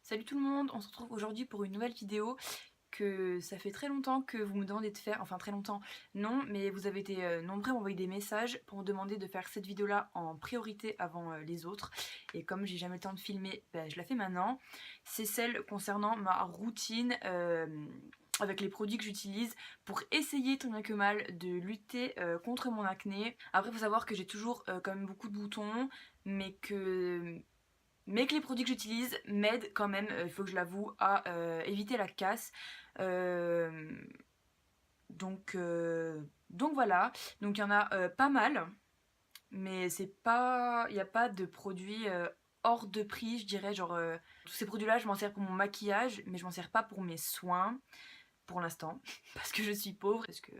Salut tout le monde, on se retrouve aujourd'hui pour une nouvelle vidéo que ça fait très longtemps que vous me demandez de faire, enfin très longtemps non, mais vous avez été nombreux à m'envoyer des messages pour me demander de faire cette vidéo là en priorité avant les autres, et comme j'ai jamais le temps de filmer, bah, je la fais maintenant. C'est celle concernant ma routine avec les produits que j'utilise pour essayer tant bien que mal de lutter contre mon acné. Après il faut savoir que j'ai toujours quand même beaucoup de boutons, mais que les produits que j'utilise m'aident quand même, il faut que je l'avoue, à éviter la casse. Euh, donc voilà, donc il y en a pas mal, mais c'est pas, il n'y a pas de produits hors de prix, je dirais, genre tous ces produits là je m'en sers pour mon maquillage, mais je m'en sers pas pour mes soins pour l'instant, parce que je suis pauvre, parce que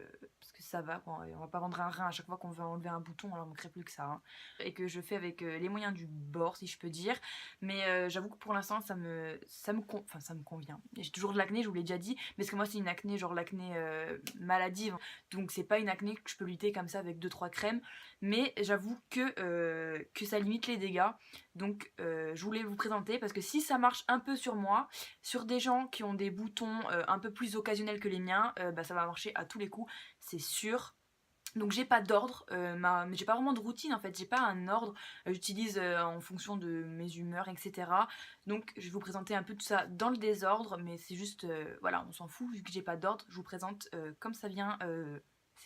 ça va, quoi. On va pas vendre un rein à chaque fois qu'on veut enlever un bouton, alors on ne manquerait plus que ça, hein. Et que je fais avec les moyens du bord, si je peux dire. Mais j'avoue que pour l'instant, ça me convient. J'ai toujours de l'acné, je vous l'ai déjà dit, mais parce que moi, c'est une acné, genre l'acné maladive. Donc c'est pas une acné que je peux lutter comme ça avec deux trois crèmes. Mais j'avoue que ça limite les dégâts. Donc je voulais vous présenter, parce que si ça marche un peu sur moi, sur des gens qui ont des boutons un peu plus occasionnels que les miens, bah, ça va marcher à tous les coups, c'est sûr. Donc j'ai pas d'ordre, mais j'ai pas vraiment de routine en fait, j'ai pas un ordre, j'utilise en fonction de mes humeurs, etc. Donc je vais vous présenter un peu tout ça dans le désordre, mais c'est juste, voilà, on s'en fout, vu que j'ai pas d'ordre, je vous présente comme ça vient,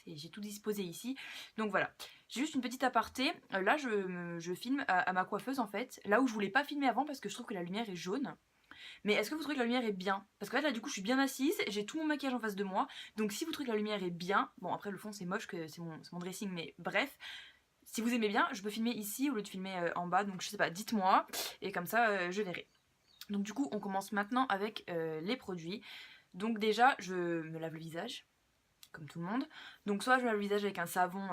j'ai tout disposé ici. Donc voilà, j'ai juste une petite aparté, là je filme à ma coiffeuse en fait, là où je voulais pas filmer avant parce que je trouve que la lumière est jaune. Mais est-ce que vous trouvez que la lumière est bien? Parce que là, du coup, je suis bien assise, j'ai tout mon maquillage en face de moi. Donc si vous trouvez que la lumière est bien, bon après le fond c'est moche, que c'est mon dressing, mais bref, si vous aimez bien, je peux filmer ici au lieu de filmer en bas. Donc je sais pas, dites-moi, et comme ça je verrai. Donc du coup, on commence maintenant avec les produits. Donc déjà, je me lave le visage, comme tout le monde. Donc soit je me lave le visage avec un savon,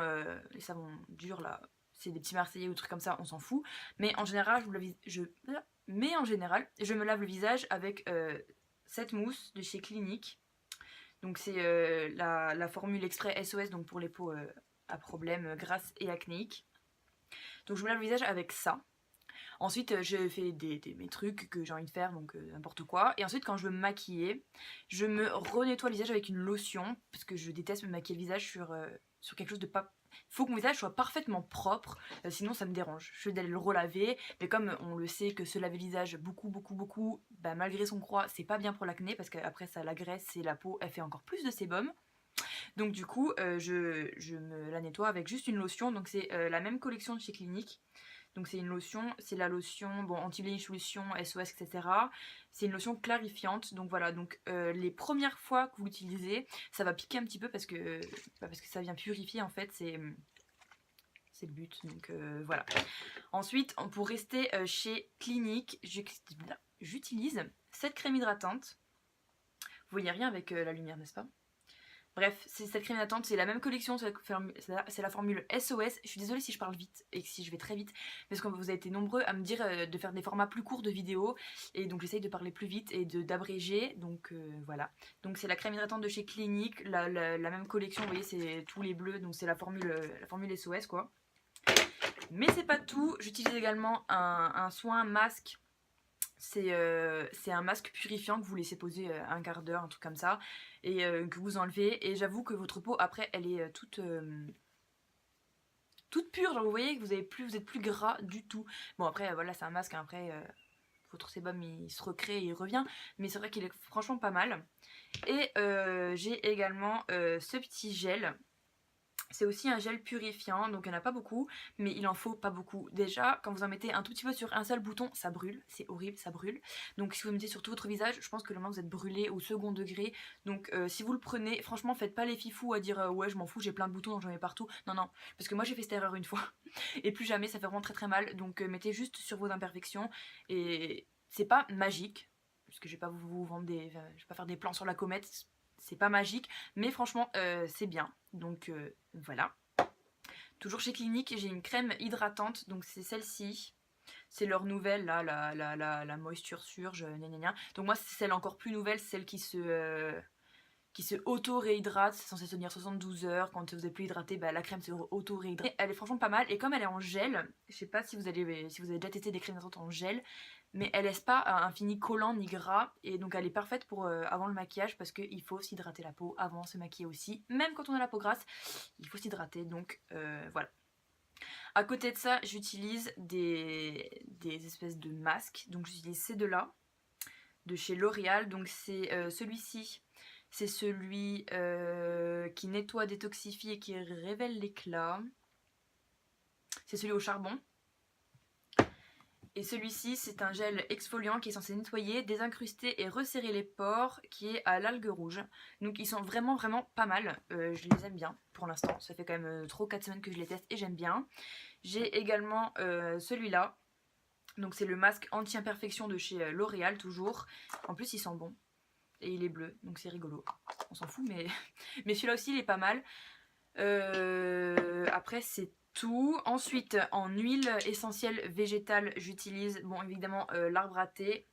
les savons durs là, c'est des petits marseillais ou des trucs comme ça, on s'en fout. Mais en général, je me lave le visage avec cette mousse de chez Clinique. Donc c'est la formule exprès SOS, donc pour les peaux à problème grasses et acnéiques. Donc je me lave le visage avec ça. Ensuite, je fais mes trucs que j'ai envie de faire, donc n'importe quoi. Et ensuite, quand je veux me maquiller, je me renettoie le visage avec une lotion, parce que je déteste me maquiller le visage sur quelque chose de pas... Il faut que mon visage soit parfaitement propre, sinon ça me dérange. Je vais d'aller le relaver, mais comme on le sait que se laver le visage beaucoup, bah, malgré son croix, c'est pas bien pour l'acné, parce qu'après ça l'agresse et la peau, elle fait encore plus de sébum. Donc du coup, je me la nettoie avec juste une lotion, donc c'est la même collection de chez Clinique. Donc c'est une lotion, c'est la lotion bon, anti-bleach, lotion SOS, etc. C'est une lotion clarifiante. Donc voilà, donc les premières fois que vous l'utilisez, ça va piquer un petit peu parce que ça vient purifier en fait, c'est le but. Donc voilà. Ensuite, pour rester chez Clinique, j'utilise cette crème hydratante. Vous voyez rien avec la lumière, n'est-ce pas? Bref, c'est cette crème hydratante, c'est la même collection, c'est la formule SOS. Je suis désolée si je parle vite et si je vais très vite, parce que vous avez été nombreux à me dire de faire des formats plus courts de vidéos, et donc j'essaye de parler plus vite et d'abréger, donc voilà. Donc c'est la crème hydratante de chez Clinique, la même collection, vous voyez, c'est tous les bleus, donc c'est la formule SOS quoi. Mais c'est pas tout, j'utilise également un soin masque. C'est un masque purifiant que vous laissez poser un quart d'heure, un truc comme ça, et que vous enlevez. Et j'avoue que votre peau, après, elle est toute pure. Genre, vous voyez que vous êtes plus gras du tout. Bon, après, voilà, c'est un masque. Hein, après, votre sébum, il se recrée et il revient. Mais c'est vrai qu'il est franchement pas mal. Et j'ai également ce petit gel. C'est aussi un gel purifiant, donc il n'y en a pas beaucoup, mais il en faut pas beaucoup. Déjà, quand vous en mettez un tout petit peu sur un seul bouton, ça brûle, c'est horrible, ça brûle. Donc si vous le mettez sur tout votre visage, je pense que le moment vous êtes brûlé au second degré. Donc si vous le prenez, franchement, faites pas les fifous à dire ouais, je m'en fous, j'ai plein de boutons, donc j'en mets partout. Non, non, parce que moi j'ai fait cette erreur une fois, et plus jamais, ça fait vraiment très très mal. Donc mettez juste sur vos imperfections, et c'est pas magique, parce que je vais pas vous vendre je vais pas faire des plans sur la comète, c'est pas magique, mais franchement c'est bien. Donc voilà. Toujours chez Clinique, j'ai une crème hydratante, donc c'est celle-ci. C'est leur nouvelle, là, la Moisture Surge, gna gna gna. Donc moi, c'est celle encore plus nouvelle, celle qui se auto-réhydrate. C'est censé tenir 72 heures. Quand vous êtes plus hydraté, bah, la crème se auto-réhydrate. Elle est franchement pas mal. Et comme elle est en gel, je sais pas si vous avez déjà testé des crèmes hydratantes en gel, mais elle laisse pas un fini collant ni gras, et donc elle est parfaite pour avant le maquillage, parce qu'il faut s'hydrater la peau avant de se maquiller aussi. Même quand on a la peau grasse, il faut s'hydrater, donc voilà. À côté de ça, j'utilise des espèces de masques, donc j'utilise ces deux-là, de chez L'Oréal. Donc c'est celui-ci, c'est celui qui nettoie, détoxifie et qui révèle l'éclat. C'est celui au charbon. Et celui-ci, c'est un gel exfoliant qui est censé nettoyer, désincruster et resserrer les pores, qui est à l'algue rouge. Donc ils sont vraiment pas mal. Je les aime bien pour l'instant. Ça fait quand même 3 ou 4 semaines que je les teste et j'aime bien. J'ai également celui-là. Donc c'est le masque anti-imperfection de chez L'Oréal toujours. En plus il sent bon. Et il est bleu, donc c'est rigolo. On s'en fout, mais, mais celui-là aussi il est pas mal. Après c'est tout. Ensuite en huile essentielle végétale j'utilise, bon évidemment l'arbre à thé.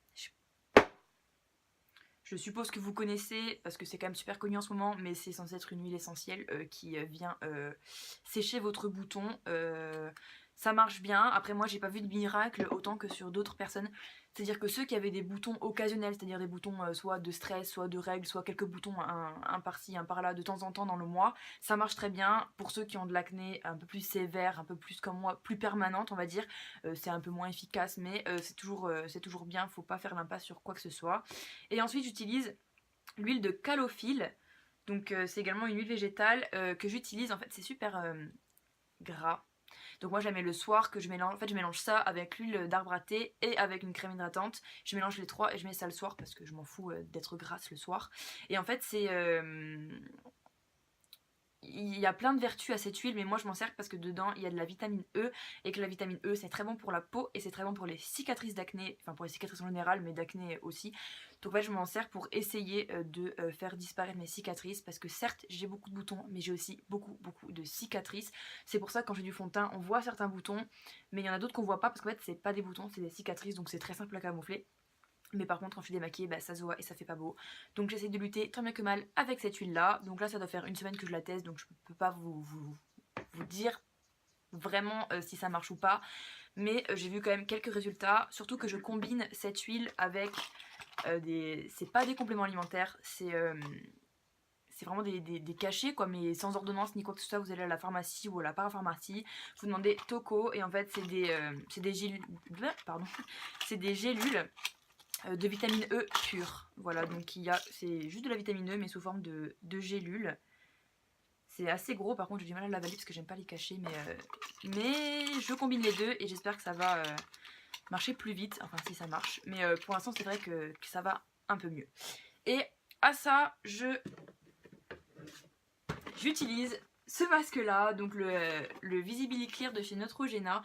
Je suppose que vous connaissez parce que c'est quand même super connu en ce moment, mais c'est censé être une huile essentielle qui vient sécher votre bouton. Ça marche bien. Après moi j'ai pas vu de miracle autant que sur d'autres personnes. C'est-à-dire que ceux qui avaient des boutons occasionnels, c'est-à-dire des boutons soit de stress, soit de règles, soit quelques boutons un par-ci, un par-là de temps en temps dans le mois, ça marche très bien. Pour ceux qui ont de l'acné un peu plus sévère, un peu plus comme moi, plus permanente on va dire, c'est un peu moins efficace, mais c'est toujours bien, faut pas faire l'impasse sur quoi que ce soit. Et ensuite j'utilise l'huile de calophylle. Donc c'est également une huile végétale que j'utilise. En fait c'est super gras. Donc moi je la mets le soir, que je mélange. En fait je mélange ça avec l'huile d'arbre à thé et avec une crème hydratante. Je mélange les trois et je mets ça le soir parce que je m'en fous d'être grasse le soir. Et en fait c'est il y a plein de vertus à cette huile, mais moi je m'en sers parce que dedans il y a de la vitamine E, et que la vitamine E c'est très bon pour la peau et c'est très bon pour les cicatrices d'acné, enfin pour les cicatrices en général, mais d'acné aussi. Donc ouais, je m'en sers pour essayer de faire disparaître mes cicatrices, parce que certes j'ai beaucoup de boutons, mais j'ai aussi beaucoup de cicatrices. C'est pour ça que quand j'ai du fond de teint on voit certains boutons, mais il y en a d'autres qu'on voit pas parce qu'en fait c'est pas des boutons, c'est des cicatrices, donc c'est très simple à camoufler. Mais par contre quand je suis démaquillée, bah, ça se voit et ça fait pas beau. Donc j'essaie de lutter tant bien que mal avec cette huile là. Donc là ça doit faire une semaine que je la teste, donc je peux pas vous dire vraiment si ça marche ou pas. Mais j'ai vu quand même quelques résultats. Surtout que je combine cette huile avec des... C'est pas des compléments alimentaires, c'est vraiment des cachets quoi, mais sans ordonnance ni quoi que ce soit. Vous allez à la pharmacie ou à la parapharmacie, vous demandez Toco et en fait c'est des gélules, pardon, c'est des gélules de vitamine E pure. Voilà, donc c'est juste de la vitamine E mais sous forme de gélules. C'est assez gros, par contre j'ai du mal à l'avaler parce que j'aime pas les cacher, mais je combine les deux et j'espère que ça va marcher plus vite, enfin si ça marche. Mais pour l'instant c'est vrai que ça va un peu mieux. Et à ça, j'utilise ce masque là, donc le Visibili Clear de chez Neutrogena.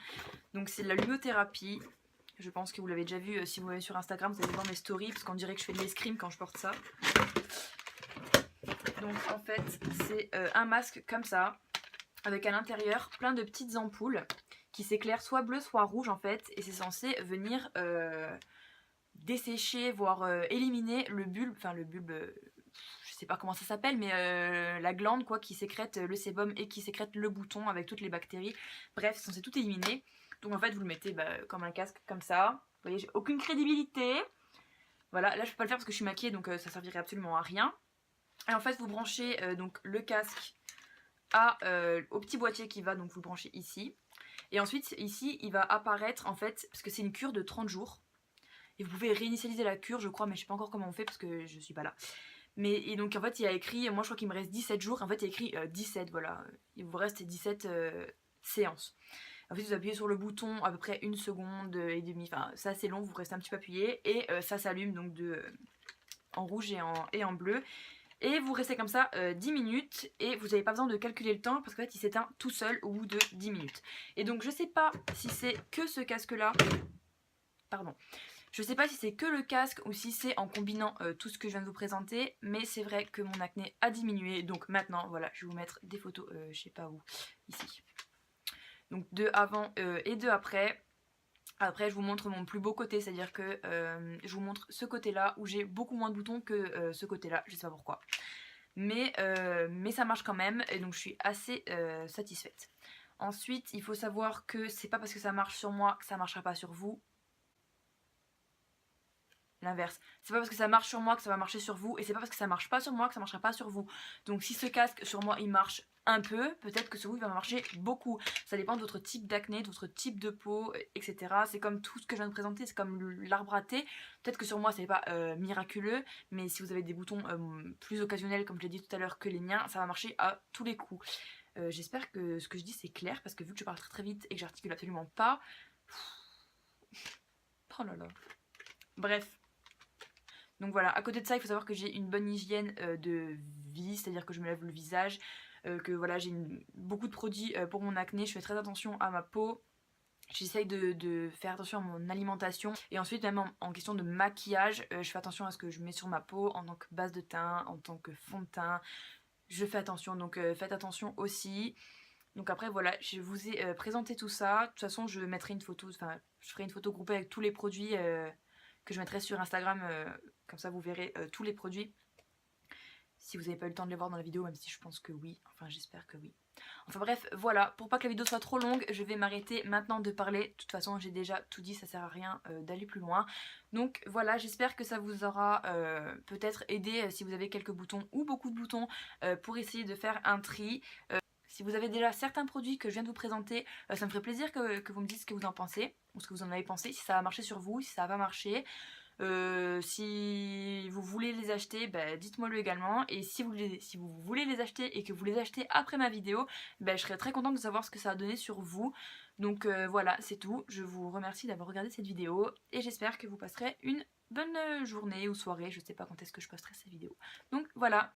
Donc c'est de la lumothérapie. Je pense que vous l'avez déjà vu si vous m'avez sur Instagram, vous allez voir mes stories parce qu'on dirait que je fais de l'escrime quand je porte ça. Donc en fait c'est un masque comme ça, avec à l'intérieur plein de petites ampoules qui s'éclairent soit bleu soit rouge en fait, et c'est censé venir dessécher, voire éliminer le bulbe, enfin le bulbe, je sais pas comment ça s'appelle, mais la glande quoi, qui sécrète le sébum et qui sécrète le bouton avec toutes les bactéries. Bref, c'est censé tout éliminer. Donc en fait vous le mettez comme un casque comme ça. Vous voyez, j'ai aucune crédibilité. Voilà, là je peux pas le faire parce que je suis maquillée, donc ça servirait absolument à rien. Et en fait vous branchez donc le casque au petit boîtier qui va, donc vous le branchez ici. Et ensuite ici il va apparaître en fait, parce que c'est une cure de 30 jours. Et vous pouvez réinitialiser la cure je crois, mais je sais pas encore comment on fait parce que je suis pas là. Mais et donc en fait il y a écrit, moi je crois qu'il me reste 17 jours, en fait il y a écrit 17, voilà. Il vous reste 17 séances. En fait vous appuyez sur le bouton à peu près 1 seconde et demie, enfin ça c'est long, vous restez un petit peu appuyé et ça s'allume donc en rouge et en bleu. Et vous restez comme ça 10 minutes et vous n'avez pas besoin de calculer le temps parce qu'en fait il s'éteint tout seul au bout de 10 minutes. Et donc je sais pas si c'est que ce casque là, pardon, je sais pas si c'est que le casque ou si c'est en combinant tout ce que je viens de vous présenter, mais c'est vrai que mon acné a diminué. Donc maintenant voilà, je vais vous mettre des photos, je sais pas où, ici. Donc de avant et de après. Après je vous montre mon plus beau côté, c'est-à-dire que je vous montre ce côté là où j'ai beaucoup moins de boutons que ce côté là, je sais pas pourquoi. Mais ça marche quand même et donc je suis assez satisfaite. Ensuite il faut savoir que c'est pas parce que ça marche sur moi que ça marchera pas sur vous. l'inverse. C'est pas parce que ça marche sur moi que ça va marcher sur vous, et c'est pas parce que ça marche pas sur moi que ça marchera pas sur vous. Donc si ce casque sur moi il marche un peu, peut-être que sur vous il va marcher beaucoup. Ça dépend de votre type d'acné, de votre type de peau, etc. C'est comme tout ce que je viens de présenter, c'est comme l'arbre à thé. Peut-être que sur moi c'est pas miraculeux, mais si vous avez des boutons plus occasionnels, comme je l'ai dit tout à l'heure, que les miens, ça va marcher à tous les coups. J'espère que ce que je dis c'est clair, parce que vu que je parle très très vite et que j'articule absolument pas... Oh là là. Bref. Donc voilà, à côté de ça, il faut savoir que j'ai une bonne hygiène de vie, c'est-à-dire que je me lave le visage, que voilà, j'ai beaucoup de produits pour mon acné, je fais très attention à ma peau. J'essaye de faire attention à mon alimentation. Et ensuite, même en question de maquillage, je fais attention à ce que je mets sur ma peau en tant que base de teint, en tant que fond de teint. Je fais attention, donc faites attention aussi. Donc après voilà, je vous ai présenté tout ça. De toute façon, je mettrai une photo, enfin je ferai une photo groupée avec tous les produits que je mettrai sur Instagram. Comme ça vous verrez tous les produits. Si vous n'avez pas eu le temps de les voir dans la vidéo, même si je pense que oui, enfin j'espère que oui. Enfin bref, voilà, pour pas que la vidéo soit trop longue, je vais m'arrêter maintenant de parler. De toute façon, j'ai déjà tout dit, ça sert à rien d'aller plus loin. Donc voilà, j'espère que ça vous aura peut-être aidé si vous avez quelques boutons ou beaucoup de boutons pour essayer de faire un tri. Si vous avez déjà certains produits que je viens de vous présenter, ça me ferait plaisir que vous me dites ce que vous en pensez, ou ce que vous en avez pensé, si ça a marché sur vous, si ça va pas marché. Si vous voulez les acheter, bah, dites-moi le également. Et si vous voulez les acheter et que vous les achetez après ma vidéo, bah, je serais très contente de savoir ce que ça a donné sur vous. Donc voilà, c'est tout. Je vous remercie d'avoir regardé cette vidéo et j'espère que vous passerez une bonne journée ou soirée. Je sais pas quand est-ce que je posterai cette vidéo. Donc voilà.